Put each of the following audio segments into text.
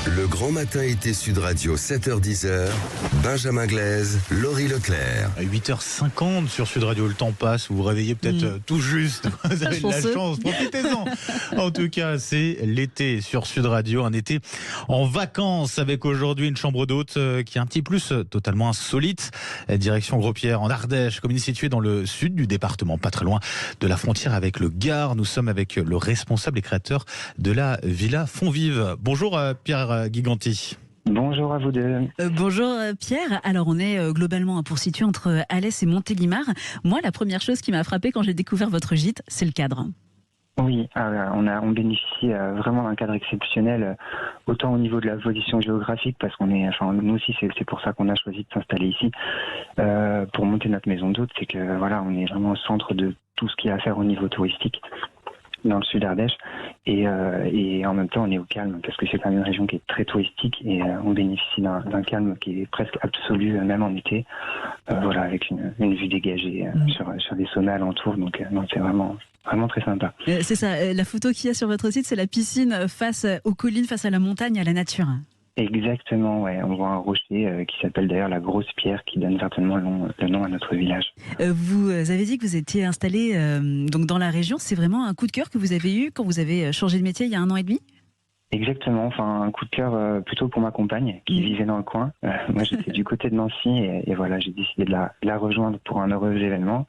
Le grand matin été Sud Radio, 7h-10h, Benjamin Glaise, Laurie Leclerc. À 8h50 sur Sud Radio, le temps passe, vous vous réveillez peut-être tout juste, vous avez de la chance, profitez-en. En tout cas, c'est l'été sur Sud Radio, un été en vacances avec aujourd'hui une chambre d'hôte qui est un petit plus totalement insolite. Direction Gros-Pierre en Ardèche, commune située dans le sud du département, pas très loin de la frontière avec le Gard. Nous sommes avec le responsable et créateur de la Villa Fonvive. Bonjour Pierre Giganti. Bonjour à vous deux. Bonjour Pierre. Alors on est globalement pour situer entre Alès et Montélimar. Moi, la première chose qui m'a frappée quand j'ai découvert votre gîte, c'est le cadre. Oui, on bénéficie vraiment d'un cadre exceptionnel, autant au niveau de la position géographique, parce nous aussi c'est pour ça qu'on a choisi de s'installer ici, pour monter notre maison d'hôte, c'est que voilà, on est vraiment au centre de tout ce qu'il y a à faire au niveau touristique dans le sud Ardèche, et en même temps on est au calme parce que c'est quand même une région qui est très touristique et on bénéficie d'un calme qui est presque absolu même en été, avec une vue dégagée sur des saunas alentours, donc c'est vraiment très sympa. C'est ça, la photo qu'il y a sur votre site, c'est la piscine face aux collines, face à la montagne, à la nature. Exactement, ouais. On voit un rocher qui s'appelle d'ailleurs la Grosse Pierre, qui donne certainement le nom à notre village. Vous avez dit que vous étiez installé donc dans la région. C'est vraiment un coup de cœur que vous avez eu quand vous avez changé de métier il y a 1 an et demi ? Exactement, un coup de cœur plutôt pour ma compagne qui vivait dans le coin. Moi j'étais du côté de Nancy et voilà, j'ai décidé de la rejoindre pour un heureux événement.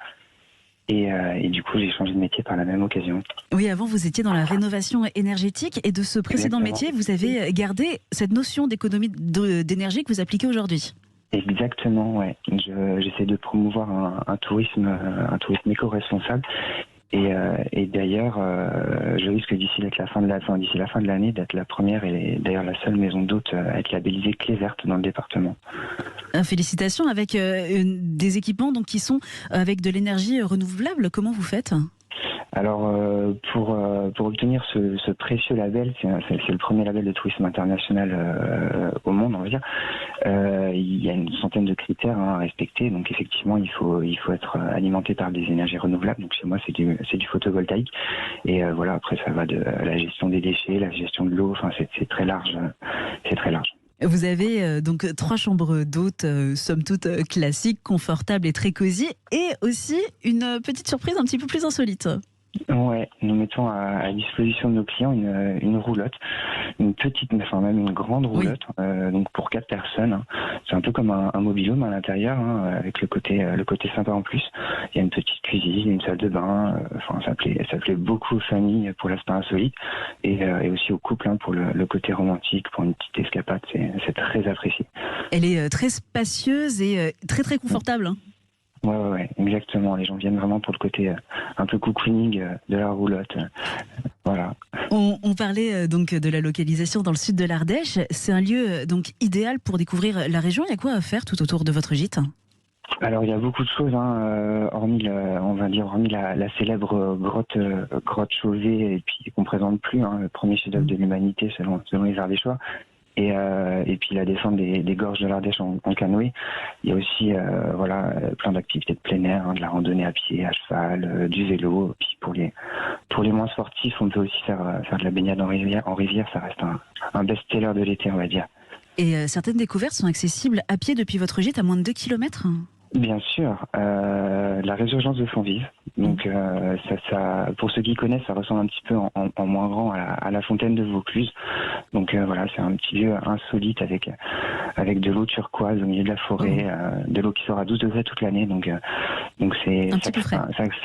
Et du coup, j'ai changé de métier par la même occasion. Oui, avant, vous étiez dans la rénovation énergétique. Et de ce précédent métier, vous avez gardé cette notion d'économie d'énergie que vous appliquez aujourd'hui. Exactement, ouais. J'essaie de promouvoir un tourisme éco-responsable. Et d'ailleurs, je risque d'ici la fin de l'année d'être la première et d'ailleurs la seule maison d'hôte à être labellisée Clé Verte dans le département. Félicitations, avec des équipements donc, qui sont avec de l'énergie renouvelable. Comment vous faites ? Alors, pour obtenir ce précieux label, c'est le premier label de tourisme international au monde, on va dire. Il y a une centaine de critères à respecter. Donc, effectivement, il faut être alimenté par des énergies renouvelables. Donc, chez moi, c'est du photovoltaïque. Et après, ça va de la gestion des déchets, la gestion de l'eau. Enfin, c'est très large. C'est très large. Vous avez donc 3 chambres d'hôtes, somme toute classiques, confortables et très cosy. Et aussi une petite surprise un petit peu plus insolite. Ouais, nous mettons à disposition de nos clients une roulotte, une petite, même une grande roulotte, donc pour 4 personnes. Hein. C'est un peu comme un mobil-home à l'intérieur, avec le côté sympa en plus. Il y a une petite cuisine, une salle de bain. Ça plaît beaucoup aux familles pour l'aspect insolite et aussi aux couples pour le côté romantique, pour une petite escapade. C'est très apprécié. Elle est très spacieuse et très très confortable. Hein. Ouais, exactement. Les gens viennent vraiment pour le côté un peu cocooning de la roulotte. Voilà. On parlait donc de la localisation dans le sud de l'Ardèche. C'est un lieu donc idéal pour découvrir la région. Il y a quoi à faire tout autour de votre gîte ? Alors il y a beaucoup de choses, hormis la célèbre grotte Chauvet, et puis qu'on présente plus, le premier chef-d'œuvre de l'humanité selon les Ardéchois. Et puis la descente des gorges de l'Ardèche en canoë. Il y a aussi plein d'activités de plein air, de la randonnée à pied, à cheval, du vélo. Puis pour les moins sportifs, on peut aussi faire de la baignade en rivière. Ça reste un best-seller de l'été, on va dire. Et certaines découvertes sont accessibles à pied depuis votre gîte à moins de 2 km ? Bien sûr, la résurgence de Fonvive. Donc, ça, pour ceux qui connaissent, ça ressemble un petit peu en moins grand à la fontaine de Vaucluse. Donc c'est un petit lieu insolite avec de l'eau turquoise au milieu de la forêt, de l'eau qui sort à 12 degrés toute l'année. Donc ça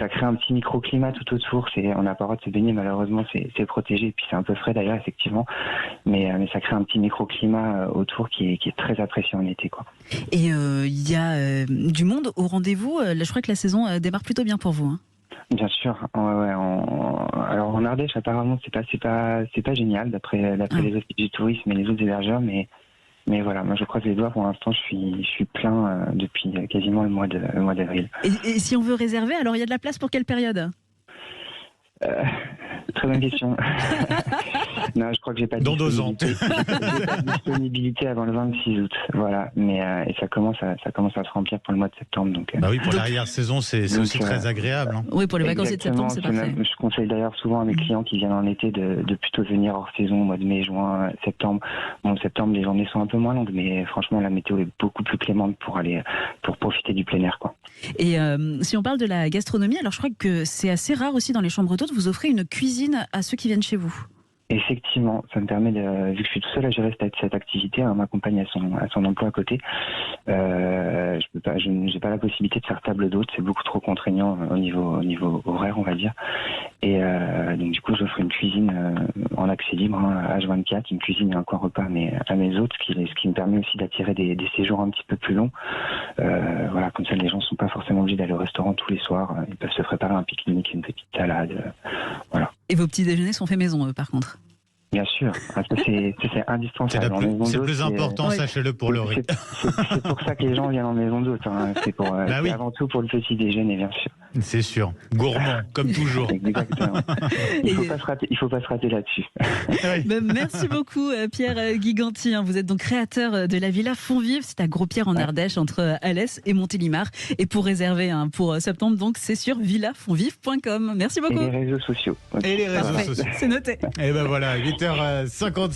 crée un petit microclimat tout autour. On n'a pas le droit de se baigner, malheureusement, c'est protégé. Et puis c'est un peu frais d'ailleurs, effectivement. Mais ça crée un petit microclimat autour qui est très apprécié en été, quoi. Et il y a du monde au rendez-vous. Je crois que la saison démarre plutôt bien pour vous. Hein. Bien sûr. Alors en Ardèche, apparemment, c'est pas génial d'après les offices du tourisme et les autres hébergeurs, mais voilà, moi je croise les doigts. Pour l'instant, je suis plein depuis quasiment le mois d'avril. Et si on veut réserver, alors il y a de la place pour quelle période ? Très bonne question. Non, je crois que j'ai pas de Dans 2 ans. J'ai pas de disponibilité avant le 26 août. Voilà. Mais et ça commence à se remplir pour le mois de septembre. Donc, Bah oui, pour l'arrière-saison, c'est aussi très agréable. Hein. Oui, pour les vacances de septembre, c'est parfait. Je conseille d'ailleurs souvent à mes clients qui viennent en été de plutôt venir hors saison, au mois de mai, juin, septembre. Bon, septembre, les journées sont un peu moins longues, mais franchement, la météo est beaucoup plus clémente pour profiter du plein air, quoi. Et si on parle de la gastronomie, alors je crois que c'est assez rare aussi dans les chambres d'hôtes, vous offrez une cuisine à ceux qui viennent chez vous. Effectivement, ça me permet, vu que je suis tout seul à gérer cette activité, ma compagne a son emploi à côté. Je n'ai pas la possibilité de faire table d'hôte, c'est beaucoup trop contraignant au niveau horaire, on va dire. Et donc du coup, j'offre une cuisine en accès libre, H24, une cuisine et un coin repas à mes hôtes, ce qui me permet aussi d'attirer des séjours un petit peu plus longs. Voilà, comme ça, les gens ne sont pas forcément obligés d'aller au restaurant tous les soirs. Ils peuvent se préparer un pique-nique, une petite salade, voilà. Et vos petits déjeuners sont faits maison, par contre? Bien sûr, ça c'est indispensable. C'est le plus important, sachez-le pour Laurie. C'est pour ça que les gens viennent en maison d'hôte. Hein. C'est avant tout pour le petit déjeuner, bien sûr. C'est sûr, gourmand, comme toujours. Exactement. Il faut pas se rater là-dessus. Merci beaucoup, Pierre Guiganti. Vous êtes donc créateur de la Villa Fonvive. C'est à Gros-Pierre en Ardèche, entre Alès et Montélimar. Et pour réserver pour septembre, donc c'est sur villafonvive.com. Merci beaucoup. Et les réseaux sociaux. Et les réseaux sociaux. C'est noté. Et ben voilà, 8h50.